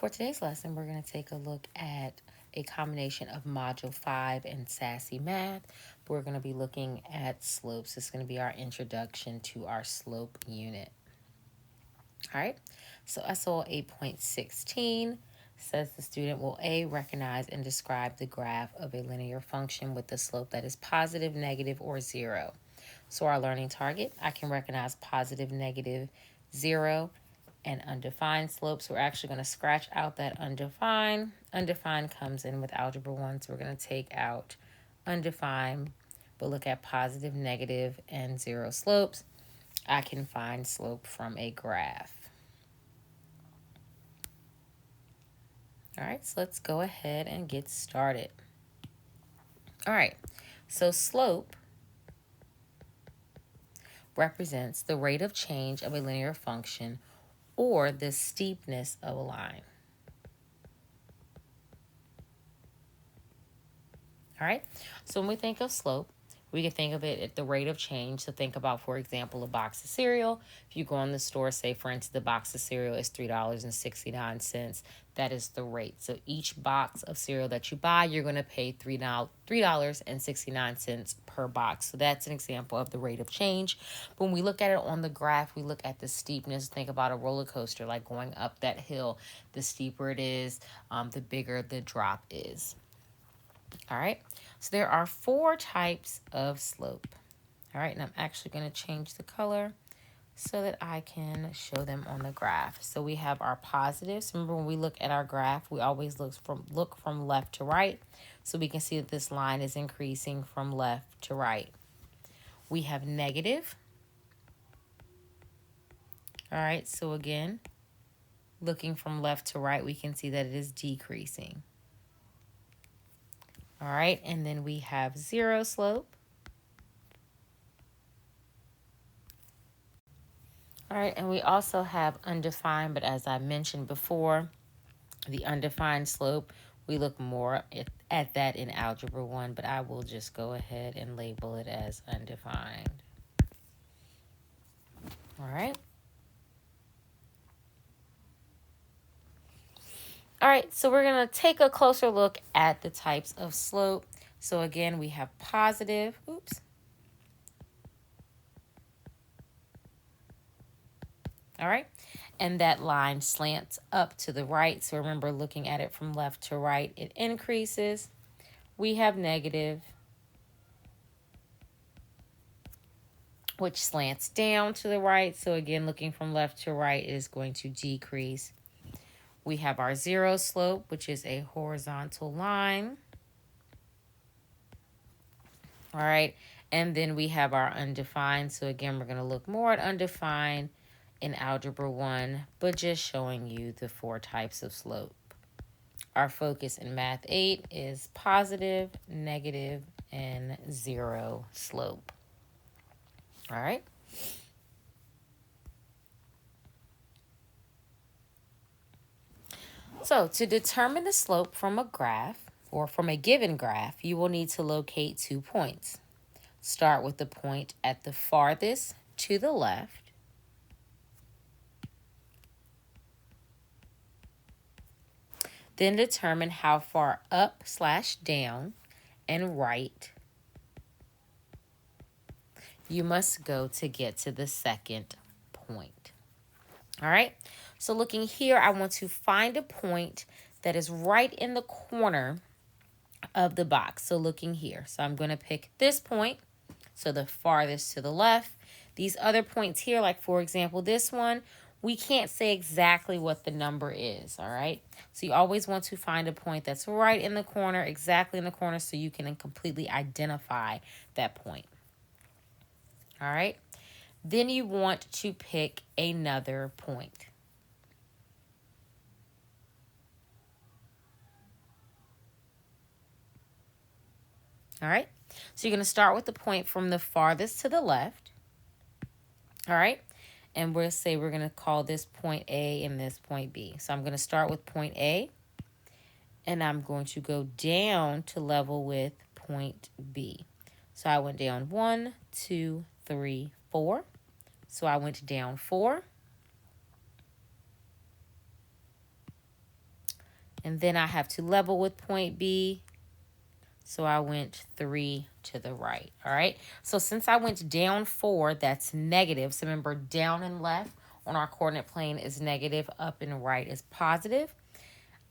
For today's lesson, we're going to take a look at a combination of Module 5 and Sassy Math. We're going to be looking at slopes. It's going to be our introduction to our slope unit. All right, so SOL 8.16 says the student will A, recognize and describe the graph of a linear function with the slope that is positive, negative, or 0. So our learning target, I can recognize positive, negative, 0, and undefined slopes. We're actually going to scratch out that undefined. Undefined comes in with Algebra 1, so we're going to take out undefined, but look at positive, negative, and 0 slopes. I can find slope from a graph. All right, so let's go ahead and get started. All right, so slope represents the rate of change of a linear function or the steepness of a line. All right, so when we think of slope, we can think of it at the rate of change. So think about, for example, a box of cereal. If you go in the store, say, for instance, the box of cereal is $3.69. That is the rate. So each box of cereal that you buy, you're going to pay $3.69 per box. So that's an example of the rate of change. But when we look at it on the graph, we look at the steepness. Think about a roller coaster, like going up that hill. The steeper it is, the bigger the drop is. All right, so there are 4 types of slope. All right, and I'm actually going to change the color so that I can show them on the graph. So we have our positives. Remember, when we look at our graph, we always look from left to right. So we can see that this line is increasing from left to right. We have negative. All right, so again, looking from left to right, we can see that it is decreasing. All right, and then we have 0 slope. All right, and we also have undefined, but as I mentioned before, the undefined slope, we look more at that in Algebra 1, but I will just go ahead and label it as undefined. All right. All right, so we're going to take a closer look at the types of slope. So again, we have positive, all right, and that line slants up to the right. So remember, looking at it from left to right, it increases. We have negative, which slants down to the right. So again, looking from left to right is going to decrease. We have our 0 slope, which is a horizontal line. All right, and then we have our undefined. So again, we're going to look more at undefined in Algebra 1, but just showing you the 4 types of slope. Our focus in Math 8 is positive, negative, and 0 slope. All right. So to determine the slope from a graph, or from a given graph, you will need to locate 2 points. Start with the point at the farthest to the left. Then determine how far up/down and right you must go to get to the second point. All right, so looking here, I want to find a point that is right in the corner of the box. So looking here, so I'm going to pick this point, so the farthest to the left. These other points here, like for example, this one, we can't say exactly what the number is, all right? So you always want to find a point that's right in the corner, exactly in the corner, so you can completely identify that point. All right? Then you want to pick another point. All right? So you're going to start with the point from the farthest to the left. All right? And we'll say we're going to call this point A and this point B. So I'm going to start with point A, and I'm going to go down to level with point B. So I went down 1, 2, 3, 4. So I went down 4. And then I have to level with point B. So I went 3 to the right. All right. So since I went down 4, that's negative. So remember, down and left on our coordinate plane is negative, up and right is positive.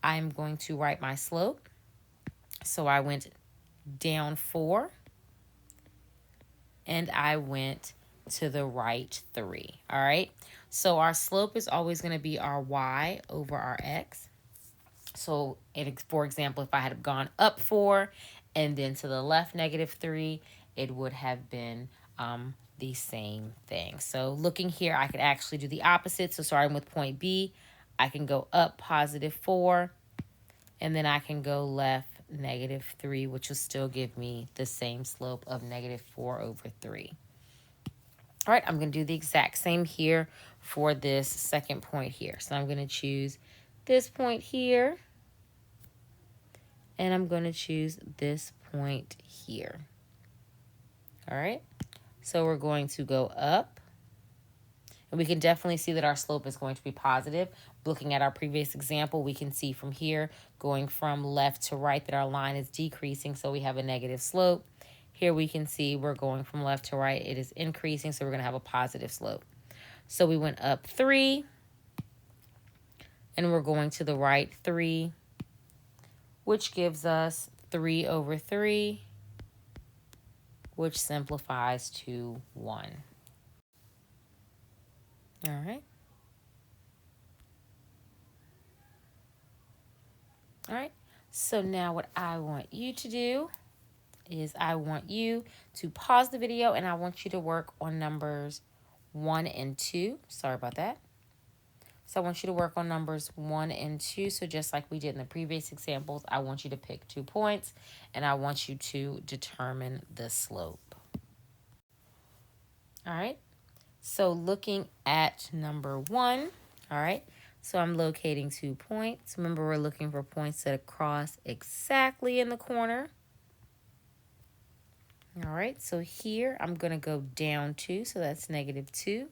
I'm going to write my slope. So I went down 4 and I went to the right 3. All right. So our slope is always going to be our y over our x. So, for example, if I had gone up 4 and then to the left -3, it would have been the same thing. So looking here, I could actually do the opposite. So starting with point B, I can go up +4, and then I can go left -3, which will still give me the same slope of -4/3. All right, I'm going to do the exact same here for this second point here. So I'm going to choose this point here. And I'm going to choose this point here. All right. So we're going to go up. And we can definitely see that our slope is going to be positive. Looking at our previous example, we can see from here, going from left to right, that our line is decreasing. So we have a negative slope. Here we can see we're going from left to right. It is increasing. So we're going to have a positive slope. So we went up 3. And we're going to the right 3. Which gives us 3/3, which simplifies to 1. All right. All right. So now what I want you to do is I want you to pause the video and I want you to work on numbers 1 and 2. Sorry about that. So I want you to work on numbers 1 and 2. So just like we did in the previous examples, I want you to pick 2 points and I want you to determine the slope. All right. So looking at number 1, all right. So I'm locating 2 points. Remember, we're looking for points that cross exactly in the corner. All right. So here I'm going to go down 2. So that's -2.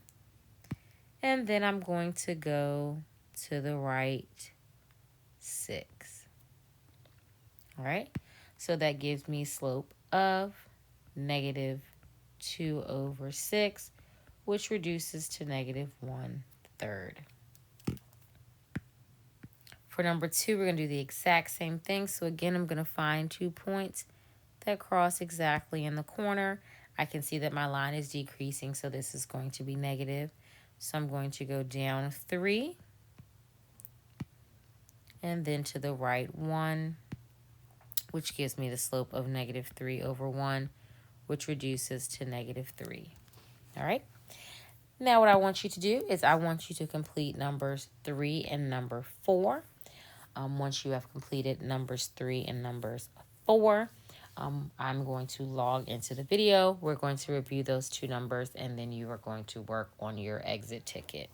And then I'm going to go to the right 6. All right. So that gives me slope of -2/6, which reduces to -1/3. For number 2, we're going to do the exact same thing. So again, I'm going to find 2 points that cross exactly in the corner. I can see that my line is decreasing, so this is going to be negative. So I'm going to go down 3 and then to the right 1, which gives me the slope of -3/1, which reduces to -3. All right. Now what I want you to do is I want you to complete numbers 3 and number 4. Once you have completed numbers 3 and numbers 4, I'm going to log into the video. We're going to review those 2 numbers, and then you are going to work on your exit ticket.